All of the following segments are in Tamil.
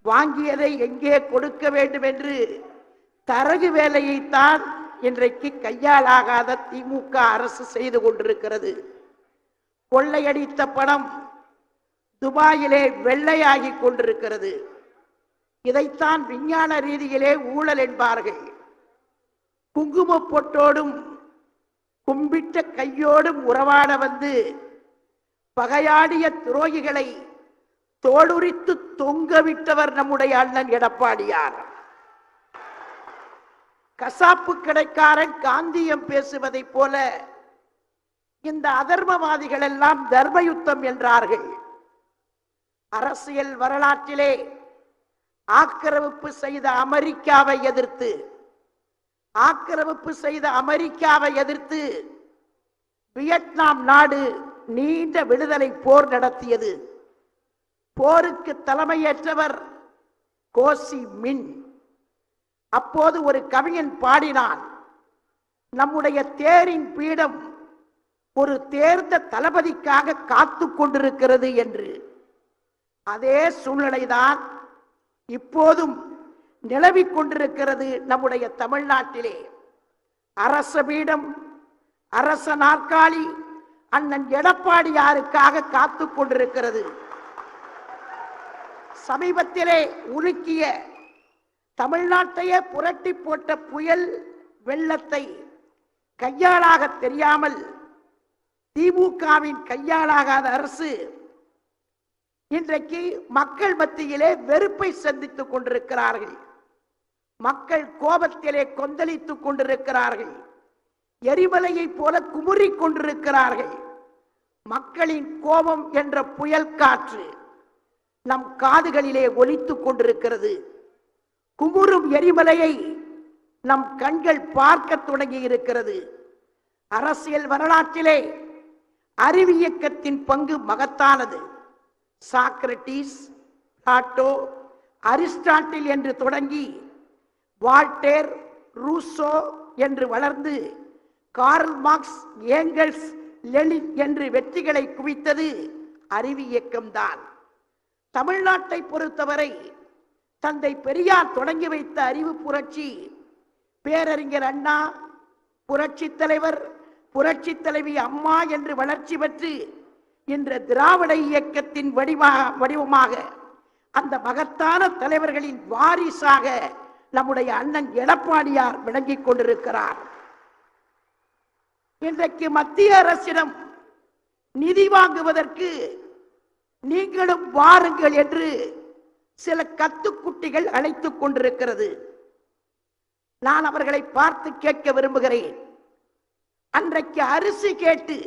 வாங்கியதை எங்கே கொடுக்க வேண்டும் என்று தரகு வேலையைத்தான் இன்றைக்கு கையாலாகாத திமுக அரசு செய்து கொண்டிருக்கிறது. கொள்ளையடித்த பணம் துபாயிலே வெள்ளையாகி கொண்டிருக்கிறது. இதைத்தான் விஞ்ஞான ரீதியிலே ஊழல் என்பார்கள். குங்கும பொட்டோடும் கும்பிட்ட கையோடும் உறவாட வந்து பகையாடிய துரோகிகளை தோளுரித்து தொங்கவிட்டவர் நம்முடைய அண்ணன் எடப்பாடியார். கசாப்பு கடைக்காரன் காந்தியம் பேசுவதை போல இந்த அதர்மவாதிகள் எல்லாம் தர்மயுத்தம் என்றார்கள். அரசியல் வரலாற்றிலே ஆக்கிரமிப்பு செய்த அமெரிக்காவை எதிர்த்து வியட்நாம் நாடு நீண்ட விடுதலை போர் நடத்தியது. போருக்கு தலைமையேற்றவர் கோசி மின். அப்போது ஒரு கவிஞன் பாடினான், நம்முடைய தேரின் பீடம் ஒரு தேர்ந்த தளபதிக்காக காத்து கொண்டிருக்கிறது என்று. அதே சூழ்நிலைதான் இப்போதும் நிலவிக் கொண்டிருக்கிறது நம்முடைய தமிழ்நாட்டிலே. அரச பீடம், அரச நாற்காலி அண்ணன் எடப்பாடியாருக்காக காத்து கொண்டிருக்கிறது. சமீபத்திலே உலுக்கிய தமிழ்நாட்டையே புரட்டி போட்ட புயல் வெள்ளத்தை கையாளாக தெரியாமல் திமுகவின் கையாளாகாத அரசு இன்றைக்கு மக்கள் மத்தியிலே வெறுப்பை சந்தித்துக் கொண்டிருக்கிறார்கள். மக்கள் கோபத்திலே கொந்தளித்துக் கொண்டிருக்கிறார்கள். எரிமலையை போல குமுறிக் கொண்டிருக்கிறார்கள். மக்களின் கோபம் என்ற புயல் காற்று நம் காதுகளிலே ஒலித்துக் கொண்டிருக்கிறது. குமுறும் எரிமலையை நம் கண்கள் பார்க்க தொடங்கி இருக்கிறது. அரசியல் வரலாற்றிலே அறிவியக்கத்தின் பங்கு மகத்தானது. சாக்ரட்டிஸ், பிளாட்டோ, அரிஸ்டாட்டில் என்று தொடங்கி வால்டேர், ரூசோ என்று வளர்ந்து கார்ல் மார்க்ஸ், ஏங்கல்ஸ், லெனின் என்று வெற்றிகளை குவித்தது அறிவியக்கம்தான். தமிழ்நாட்டை பொறுத்தவரை தந்தை பெரியார் தொடங்கி வைத்த அறிவு புரட்சி, பேரறிஞர் அண்ணா, புரட்சி தலைவர், புரட்சி தலைவி அம்மா என்று வளர்ச்சி பெற்று இன்று திராவிட இயக்கத்தின் வடிவமாக அந்த மகத்தான தலைவர்களின் வாரிசாக நம்முடைய அண்ணன் எடப்பாடியார் விளங்கிக் கொண்டிருக்கிறார். இன்றைக்கு மத்திய அரசிடம் நிதி வாங்குவதற்கு நீங்களும் வாருங்கள் என்று சில கத்துக்குட்டிகள் அழைத்துக் கொண்டிருக்கிறது. நான் அவர்களை பார்த்து கேட்க விரும்புகிறேன். அன்றைக்கு அரிசி கேட்டு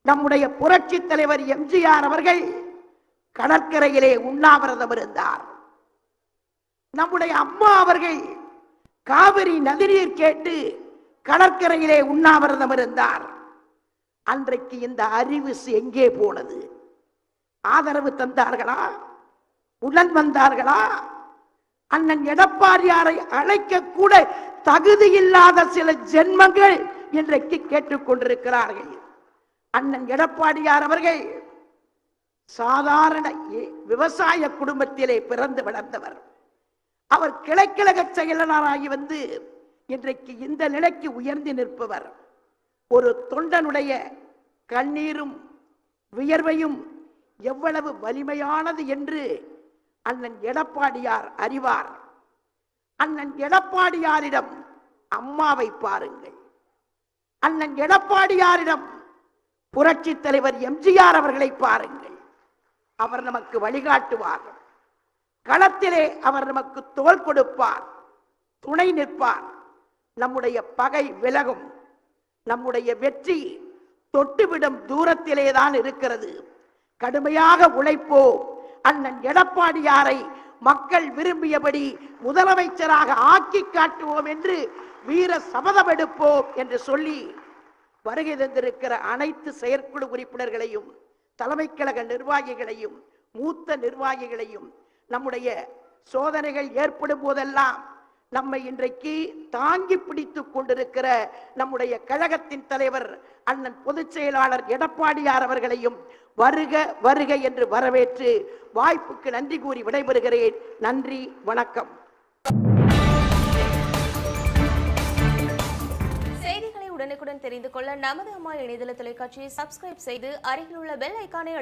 நம்முடைய புரட்சி தலைவர் எம்ஜிஆர் அவர்கள் கடற்கரையிலே உண்ணாவிரதம் இருந்தார். நம்முடைய அம்மா அவர்கள் காவிரி நதிநீர் கேட்டு கடற்கரையிலே உண்ணாவிரதம் இருந்தார். அன்றைக்கு இந்த அறிவு எங்கே போனது? ஆதரவு தந்தார்களா? உடன் வந்தார்களா? அண்ணன் எடப்பாடியாரை அழைக்க கூட தகுதி இல்லாத சில ஜென்மங்கள் இன்றைக்கு கேட்டுக் கொண்டிருக்கிறார்கள். அண்ணன் எடப்பாடியார் அவர்கள் சாதாரண விவசாய குடும்பத்திலே பிறந்து வளர்ந்தவர். அவர் கிளைக்கழக செயலாளராகி வந்து இன்றைக்கு இந்த நிலைக்கு உயர்ந்து நிற்பவர். ஒரு தொண்டனுடைய கண்ணீரும் வியர்வையும் எவ்வளவு வலிமையானது என்று அண்ணன் எடப்பாடியார் அறிவார். அண்ணன் எடப்பாடியாரிடம் அம்மாவை பாருங்கள். அண்ணன் எடப்பாடியாரிடம் புரட்சி தலைவர் எம்ஜிஆர் அவர்களை பாருங்கள். அவர் நமக்கு வழிகாட்டுவார். களத்திலே அவர் நமக்கு தோள் கொடுப்பார், துணை நிற்பார். நம்முடைய பகை விலகும். நம்முடைய வெற்றி தொட்டுவிடும் தூரத்திலே தான் இருக்கிறது. கடுமையாக உழைப்போம். அண்ணன் எடப்பாடியாரை மக்கள் விரும்பியபடி முதலமைச்சராக ஆக்கி காட்டுவோம் என்று வீர சபதம் எடுப்போம் என்று சொல்லி வருகை தந்திருக்கிற அனைத்து செயற்குழு உறுப்பினர்களையும், தலைமை கழக நிர்வாகிகளையும், மூத்த நிர்வாகிகளையும், நம்முடைய சோதனைகள் ஏற்படும் போதெல்லாம் நம்மை இன்றைக்கு தாங்கி பிடித்துக் கொண்டிருக்கிற நம்முடைய கழகத்தின் தலைவர் அண்ணன் பொதுச் செயலாளர் எடப்பாடியார் அவர்களையும் வருக வருக என்று வரவேற்று வாய்ப்புக்கு நன்றி கூறி விடைபெறுகிறேன். நன்றி, வணக்கம். செய்திகளை உடனுக்குடன் தெரிந்து கொள்ள நமது அம்மா இணையதள தொலைக்காட்சியை சப்ஸ்கிரைப் செய்து அருகில் உள்ள பெல் ஐகானை